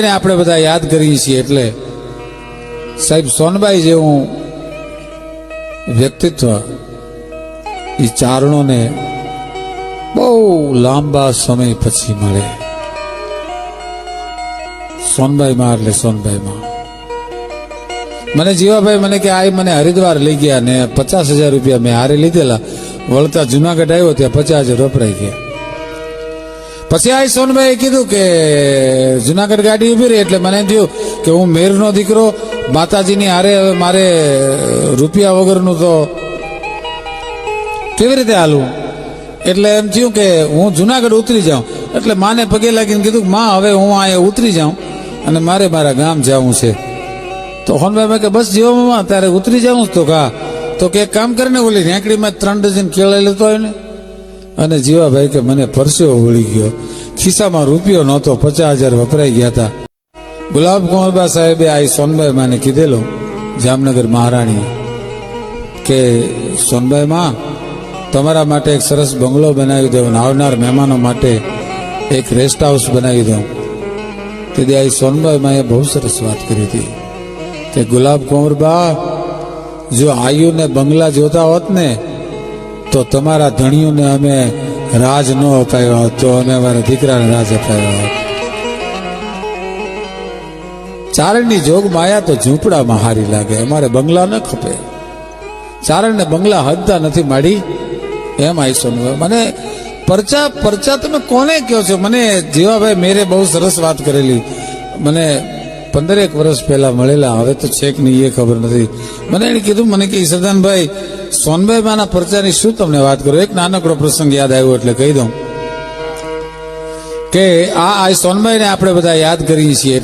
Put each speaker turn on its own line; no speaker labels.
ને આપણે બધા યાદ કરીએ છીએ એટલે સાહેબ સોનબાઈ જેવું વ્યક્તિત્વ એ ચારણોને બહુ લાંબા સમય પછી મળે. સોનબાઈ માં એટલે સોનબાઈ માં મને જીવાભાઈ મને કે આ મને હરિદ્વાર લઈ ગયા ને 50,000 રૂપિયા મેં હારે લીધેલા. વળતા જુનાગઢ આવ્યો ત્યાં 50,000 વપરાઈ ગયા. પછી આ સોનભાઈએ કીધું કે જુનાગઢ ગાડી ઉભી રહી એટલે મને થયું કે હું મેરનો દીકરો માતાજીની હારે હવે મારે રૂપિયા વગરનું તો કેવી રીતે હાલું. એટલે એમ થયું કે હું જુનાગઢ ઉતરી જાઉં. એટલે માને પગે લાગીને કીધું કે માં હવે હું અહીંયા ઉતરી જાઉં અને મારે મારા ગામ જવું છે. તો હોનભાઈ મેં કે બસ જીવામાં તારે ઉતરી જાઉં તો કા તો કે એક કામ કરીને ઓલી રેંકડીમાં 3 ડઝન કેળા લેતો હોય ને. અને જીવાભાઈ કે મને પરસેવો વળી ગયો, ખિસ્સામાં રૂપિયો નહોતો, 50,000 વપરાઈ ગયા હતા. ગુલાબ કુંવરબા સાહેબે આ સોનબાઈ માને કીધેલું જામનગર મહારાણી કે સોનબાઈ માં તમારા માટે એક સરસ બંગલો બનાવી દઉં, આવનાર મહેમાનો માટે એક રેસ્ટ હાઉસ બનાવી દઉં. તેથી આ સોનબાઈ માએ બહુ સરસ વાત કરી હતી કે ગુલાબ કુંવરબા જો આયુને બંગલા જોતા હોત ને તો તમારા ધણીઓને અમે રાજ ન અપાયો હોત, તો અમે અમારા દીકરાને રાજ અપાયો હોત. ચારણની જોગ માયા તો ઝૂંપડામાં હારી લાગે, અમારે બંગલા ન ખપે. ચારણને બંગલા હદતા નથી માડી એમ આઈસો. મને પરચા તમે કોને કહો છો? મને જીવાભાઈ મેરે બહુ સરસ વાત કરેલી. મને 15 વર્ષ પહેલા મળેલા, હવે તો છેક નહીં એ ખબર નથી. મને એને કીધું, મને કે ઈસરદાનભાઈ સોનબાઈ માના પરચાની શું તમને વાત કરું. એક નાનકડો પ્રસંગ યાદ આવ્યો એટલે કહી દઉં કે આ સોનબાઈને આપણે બધા યાદ કરીએ છીએ.